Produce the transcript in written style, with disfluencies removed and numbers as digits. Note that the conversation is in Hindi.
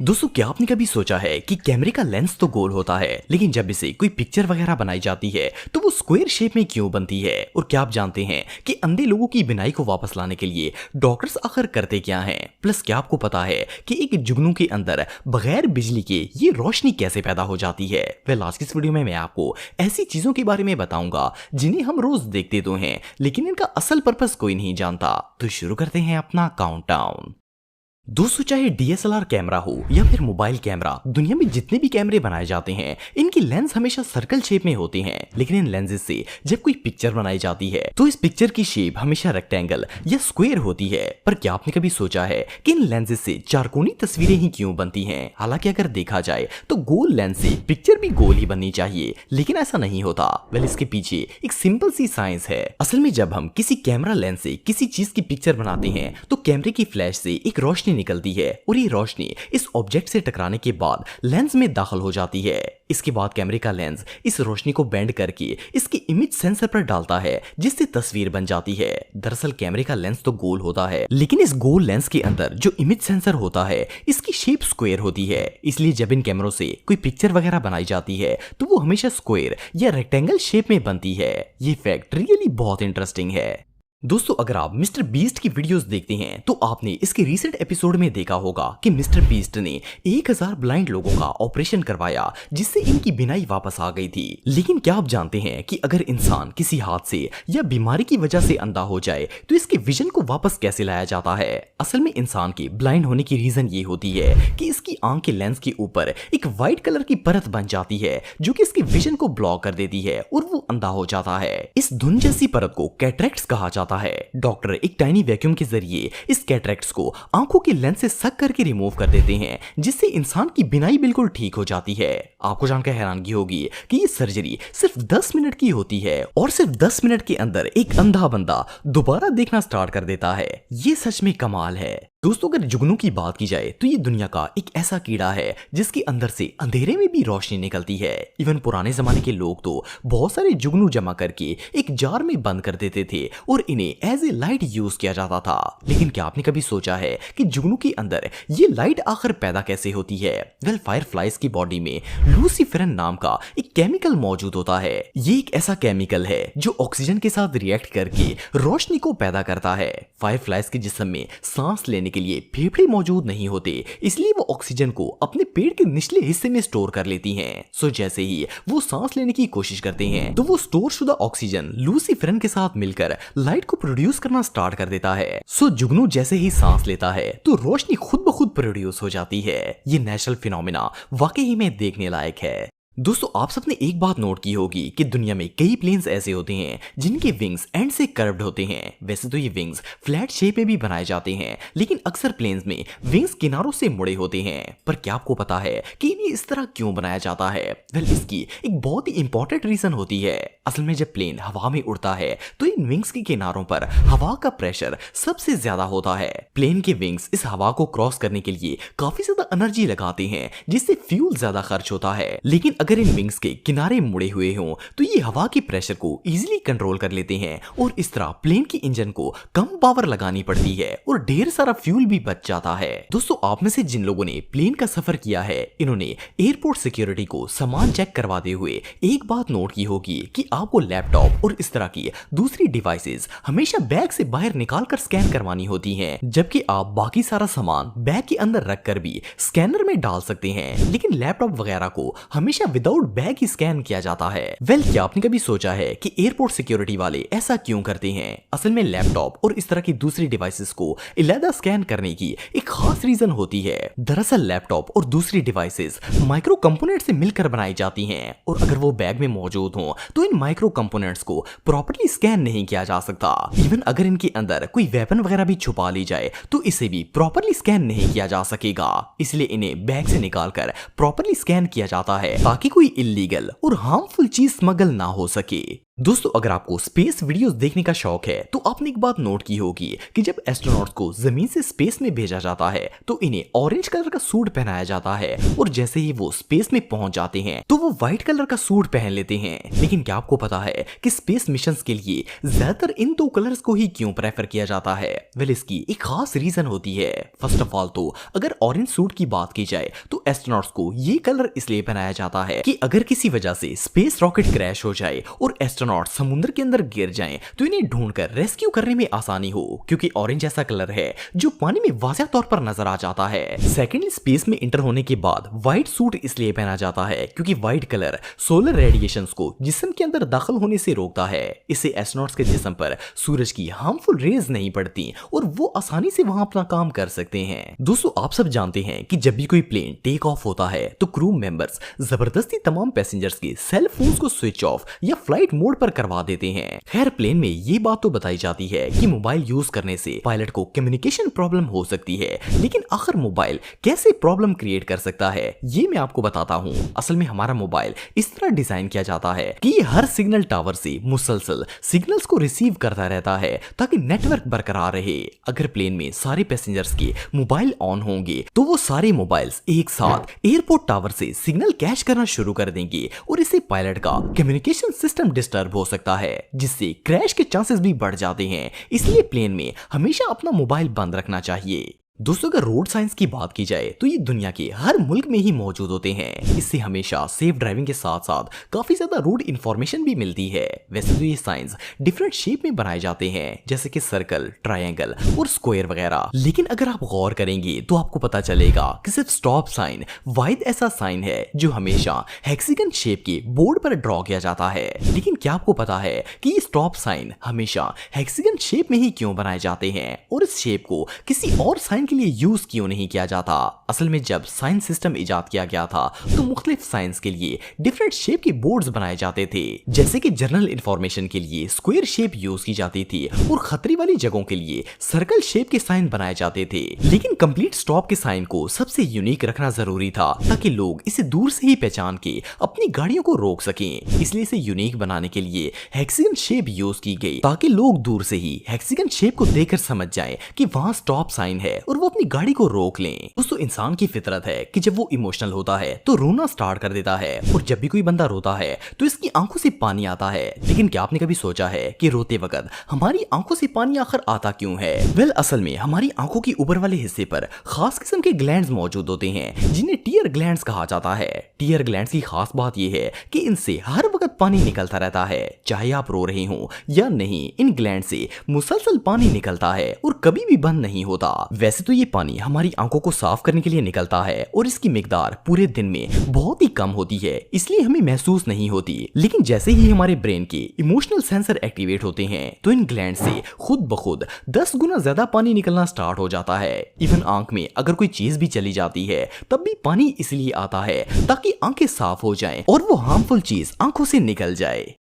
दोस्तों क्या आपने कभी सोचा है कि कैमरे का लेंस तो गोल होता है लेकिन जब इसे कोई पिक्चर वगैरह बनाई जाती है तो वो स्क्वायर शेप में क्यों बनती है। और क्या आप जानते हैं कि अंधे लोगों की बिनाई को वापस लाने के लिए डॉक्टर्स आखिर करते क्या हैं। प्लस क्या आपको पता है कि एक जुगनू के अंदर बगैर बिजली के ये रोशनी कैसे पैदा हो जाती है। वेल आज की इस वीडियो में मैं आपको ऐसी चीजों के बारे में बताऊंगा जिन्हें हम रोज देखते तो हैं लेकिन इनका असल पर्पस कोई नहीं जानता। तो शुरू करते हैं अपना काउंटडाउन। दोस्तों चाहे डीएसएलआर कैमरा हो या फिर मोबाइल कैमरा, दुनिया में जितने भी कैमरे बनाए जाते हैं इनकी लेंस हमेशा सर्कल शेप में होती हैं। लेकिन इन लेंसेज से जब कोई पिक्चर बनाई जाती है तो इस पिक्चर की शेप हमेशा रेक्टेंगल या स्क्वायर होती है। पर क्या आपने कभी सोचा है कि इन लेंसेज से चारकोनी तस्वीरें ही क्यों बनती हैं। हालांकि अगर देखा जाए तो गोल लेंस से पिक्चर भी गोल ही बननी चाहिए लेकिन ऐसा नहीं होता। वेल इसके पीछे एक सिंपल सी साइंस है। असल में जब हम किसी कैमरा लेंस से किसी चीज की पिक्चर बनाते हैं तो कैमरे की फ्लैश से एक रोशनी निकलती है और ये रोशनी इस ऑब्जेक्ट से टकराने के बाद लेंस में दाखिल हो जाती है। इसके बाद कैमरे का लेंस इस रोशनी को बेंड करके इसकी इमेज सेंसर पर डालता है जिससे तस्वीर बन जाती है। दरअसल कैमरे का लेंस तो गोल होता है लेकिन इस गोल लेंस के अंदर जो इमेज सेंसर होता है इसकी शेप स्क्वायर होती है। इसलिए जब इन कैमरों से कोई पिक्चर वगैरह बनाई जाती है तो वो हमेशा स्क्वायर या रेक्टेंगल शेप में बनती है। ये फैक्ट रियली बहुत इंटरेस्टिंग है। दोस्तों अगर आप मिस्टर बीस्ट की वीडियोस देखते हैं तो आपने इसके रीसेंट एपिसोड में देखा होगा कि मिस्टर बीस्ट ने 1000 ब्लाइंड लोगों का ऑपरेशन करवाया जिससे इनकी बिनाई वापस आ गई थी। लेकिन क्या आप जानते हैं कि अगर इंसान किसी हादसे या बीमारी की वजह से अंधा हो जाए तो इसके विजन को वापस कैसे लाया जाता है। असल में इंसान के ब्लाइंड होने की रीजन ये होती है कि इसकी आंख के लेंस के ऊपर एक व्हाइट कलर की परत बन जाती है जो कि इसके विजन को ब्लॉक कर देती है और वो अंधा हो जाता है। इस धुंध जैसी परत को कैटरेक्ट्स कहा जाता है। डॉक्टर एक टाइनी वैक्यूम के जरिए इस कैटरेक्ट्स को आंखों के लेंस से सक करके रिमूव कर देते हैं जिससे इंसान की बिनाई बिल्कुल ठीक हो जाती है। आपको जानकर हैरानगी होगी कि ये सर्जरी सिर्फ 10 मिनट की होती है और सिर्फ 10 मिनट के अंदर एक अंधा बंदा दोबारा देखना स्टार्ट कर देता है। ये सच में कमाल है। दोस्तों अगर जुगनू की बात की जाए तो ये दुनिया का एक ऐसा कीड़ा है जिसके अंदर से अंधेरे में भी रोशनी निकलती है। इवन पुराने जमाने के लोग तो बहुत सारे जुगनू जमा करके एक जार में बंद कर देते थे और इन्हें एज ए लाइट यूज किया जाता था। लेकिन क्या आपने कभी सोचा है कि जुगनू के अंदर ये लाइट आखिर पैदा कैसे होती है। वेल फायरफ्लाइज की बॉडी में लूसीफेरन नाम का एक केमिकल मौजूद होता है। ये एक ऐसा केमिकल है जो ऑक्सीजन के साथ रिएक्ट करके रोशनी को पैदा करता है। फायरफ्लाइज के जिस्म में सांस लेने के लिए फेफड़े मौजूद नहीं होते इसलिए वो ऑक्सीजन को अपने पेट के निचले हिस्से में स्टोर कर लेती हैं। सो जैसे ही वो सांस लेने की कोशिश करते हैं तो वो स्टोर शुदा ऑक्सीजन लूसीफेरन के साथ मिलकर लाइट को प्रोड्यूस करना स्टार्ट कर देता है। सो जुगनू जैसे ही सांस लेता है तो रोशनी खुद ब खुद प्रोड्यूस हो जाती है। ये नेचुरल फिनोमिना वाकई में देखने लायक है। दोस्तों आप सबने एक बात नोट की होगी कि दुनिया में कई प्लेन्स ऐसे होते हैं जिनके विंग्स एंड से कर्व्ड होते हैं। वैसे तो ये विंग्स फ्लैट शेप में भी बनाए जाते हैं लेकिन अक्सर प्लेन्स में विंग्स किनारों से मुड़े होते हैं। पर क्या आपको पता है कि इन्हें इस तरह क्यों बनाया जाता है। वेल इसकी एक बहुत ही इंपॉर्टेंट रीजन होती है। असल में जब प्लेन हवा में उड़ता है तो इन विंग्स के किनारों पर हवा का प्रेशर सबसे ज्यादा होता है। प्लेन के विंग्स इस हवा को क्रॉस करने के लिए काफी ज्यादा एनर्जी लगाते हैं जिससे फ्यूल ज्यादा खर्च होता है। लेकिन अगर इन विंग्स के किनारे मुड़े हुए हों तो ये हवा के प्रेशर को इजीली कंट्रोल कर लेते हैं और इस तरह प्लेन के इंजन को कम पावर लगानी पड़ती है और ढेर सारा फ्यूल भी बच जाता है। दोस्तों आप में से जिन लोगों ने प्लेन का सफर किया है इन्होंने एयरपोर्ट सिक्योरिटी को सामान चेक करवाते हुए एक बात नोट की होगी कि आपको लैपटॉप और इस तरह की दूसरी डिवाइसेस हमेशा बैग से बाहर निकाल कर स्कैन करवानी होती हैं, जबकि आप बाकी सारा सामान बैग के अंदर रखकर भी स्कैनर में डाल सकते हैं। लेकिन लैपटॉप वगैरह को हमेशा विदाउट बैग ही स्कैन किया जाता है। वेल क्या आपने कभी सोचा है कि एयरपोर्ट सिक्योरिटी वाले ऐसा क्यों करते हैं। असल में लैपटॉप और इस तरह की दूसरी डिवाइसेस को अलग स्कैन करने की एक खास रीजन होती है। दरअसल लैपटॉप और दूसरी डिवाइसेस माइक्रो कंपोनेंट से मिलकर बनाई जाती हैं और अगर वो बैग में मौजूद हो तो इन माइक्रो कंपोनेंट्स को प्रॉपर्ली स्कैन नहीं किया जा सकता। इवन अगर इनके अंदर कोई वेपन वगैरह भी छुपा ली जाए तो इसे भी प्रॉपर्ली स्कैन नहीं किया जा सकेगा। इसलिए इन्हें बैग से निकालकर प्रॉपर्ली स्कैन किया जाता है ताकि कोई इल्लीगल और हार्मफुल चीज स्मगल ना हो सके। दोस्तों अगर आपको स्पेस वीडियोस देखने का शौक है तो आपने एक बात नोट की होगी कि जब एस्ट्रोनॉट्स को जमीन से स्पेस में भेजा जाता है तो इन्हें ऑरेंज कलर का सूट पहनाया जाता है और जैसे ही वो स्पेस में पहुंच जाते हैं तो वो व्हाइट कलर का सूट पहन लेते हैं। लेकिन क्या आपको पता है कि स्पेस मिशंस के लिए ज्यादातर इन दो कलर्स को ही क्यों प्रेफर किया जाता है? वेल इसकी एक खास रीजन होती है। फर्स्ट ऑफ ऑल तो अगर ऑरेंज सूट की बात की जाए तो एस्ट्रोनॉट्स को ये कलर इसलिए पहनाया जाता है कि अगर किसी वजह से स्पेस रॉकेट क्रैश हो जाए और एस्ट्रोनॉट समुद्र के अंदर गिर जाएं तो इन्हें ढूंढकर रेस्क्यू करने में आसानी हो, क्योंकि ऑरेंज ऐसा कलर है जो पानी में वाज़ेह तौर पर नजर आ जाता है। सेकेंडली स्पेस में इंटर होने के बाद व्हाइट सूट इसलिए पहना जाता है क्योंकि व्हाइट कलर सोलर रेडिएशंस को जिस्म के अंदर दाखिल होने से रोकता है। इससे एस्ट्रोनॉट्स के जिस्म पर सूरज की हार्मफुल रेज नहीं पड़ती और वो आसानी से वहां अपना काम कर सकते हैं। दोस्तों आप सब जानते हैं कि जब भी कोई प्लेन टेक ऑफ होता है तो क्रू मेंबर्स जबरदस्ती तमाम पैसेंजर्स के सेल फोन्स को स्विच ऑफ या फ्लाइट मोड पर करवा देते हैं। खैर प्लेन में ये बात तो बताई जाती है कि मोबाइल यूज करने से पायलट को कम्युनिकेशन प्रॉब्लम हो सकती है, लेकिन आखिर मोबाइल कैसे प्रॉब्लम क्रिएट कर सकता है ये मैं आपको बताता हूँ। असल में हमारा मोबाइल इस तरह डिजाइन किया जाता है कि ये हर सिग्नल टावर से मुसलसल सिग्नल्स को रिसीव करता रहता है ताकि नेटवर्क बरकरार रहे। अगर प्लेन में सारे पैसेंजर्स के मोबाइल ऑन होंगे तो वो सारे मोबाइल्स एक साथ एयरपोर्ट टावर से सिग्नल कैच करना शुरू कर देंगे और इससे पायलट का कम्युनिकेशन सिस्टम डिस्टर्ब हो सकता है, जिससे क्रैश के चांसेस भी बढ़ जाते हैं। इसलिए प्लेन में हमेशा अपना मोबाइल बंद रखना चाहिए। दोस्तों अगर रोड साइंस की बात की जाए तो ये दुनिया के हर मुल्क में ही मौजूद होते हैं। इससे हमेशा सेफ ड्राइविंग के साथ साथ काफी ज्यादा रोड इंफॉर्मेशन भी मिलती है। वैसे तो ये साइंस डिफरेंट शेप में बनाए जाते हैं जैसे कि सर्कल, ट्रायंगल और स्क्वायर वगैरह, लेकिन अगर आप गौर करेंगे तो आपको पता चलेगा कि सिर्फ स्टॉप साइन वाहिद ऐसा साइन है जो हमेशा हेक्सागन शेप के बोर्ड पर ड्रॉ किया जाता है। लेकिन क्या आपको पता है कि ये स्टॉप साइन हमेशा हेक्सागन शेप में ही क्यों बनाए जाते हैं और इस शेप को किसी और साइन के लिए यूज क्यों नहीं किया जाता? असल में जब साइंस सिस्टम इजाद किया गया था तो मुख्तलिफ साइंस के लिए डिफरेंट शेप के बोर्ड्स बनाए जाते थे, जैसे कि जनरल इंफॉर्मेशन के लिए स्क्वायर शेप यूज की जाती थी और खतरे वाली जगहों के लिए सर्कल शेप के साइन बनाए जाते थे। लेकिन कंप्लीट स्टॉप के साइन को सबसे यूनिक रखना जरूरी था ताकि लोग इसे दूर से ही पहचान के अपनी गाड़ियों को रोक सकें। इसलिए इसे यूनिक बनाने के लिए हेक्सागन शेप यूज की गई ताकि लोग दूर से ही हेक्सागन शेप को देखकर समझ जाएं कि वहां स्टॉप साइन है और वो अपनी गाड़ी को रोक लें। दोस्तों इंसान की फितरत है कि जब वो इमोशनल होता है तो रोना स्टार्ट कर देता है और जब भी कोई बंदा रोता है तो इसकी आंखों से पानी आता है। लेकिन क्या आपने कभी सोचा है कि रोते वक्त हमारी आंखों से पानी आखिर आता क्यों है? वेल असल में हमारी आंखों की ऊपर वाले हिस्से पर खास किस्म के ग्लैंड्स मौजूद होते हैं जिन्हें टीयर ग्लैंड्स कहा जाता है। टीयर ग्लैंड्स की खास बात यह है कि इनसे हर वक्त पानी निकलता रहता है, चाहे आप रो रहे हो या नहीं। इन ग्लैंड से मुसलसल पानी निकलता है और कभी भी बंद नहीं होता। वैसे तो ये पानी हमारी आंखों को साफ करने के लिए निकलता है और इसकी मिकदार पूरे दिन में बहुत ही कम होती है, इसलिए हमें महसूस नहीं होती। लेकिन जैसे ही हमारे ब्रेन के इमोशनल सेंसर एक्टिवेट होते हैं तो इन ग्लैंड से खुद ब खुद 10 गुना ज्यादा पानी निकलना स्टार्ट हो जाता है। इवन आंख में अगर कोई चीज भी चली जाती है तब भी पानी इसलिए आता है ताकि आंखें साफ हो जाएं और वो हार्मफुल चीज आंखों से निकल जाए।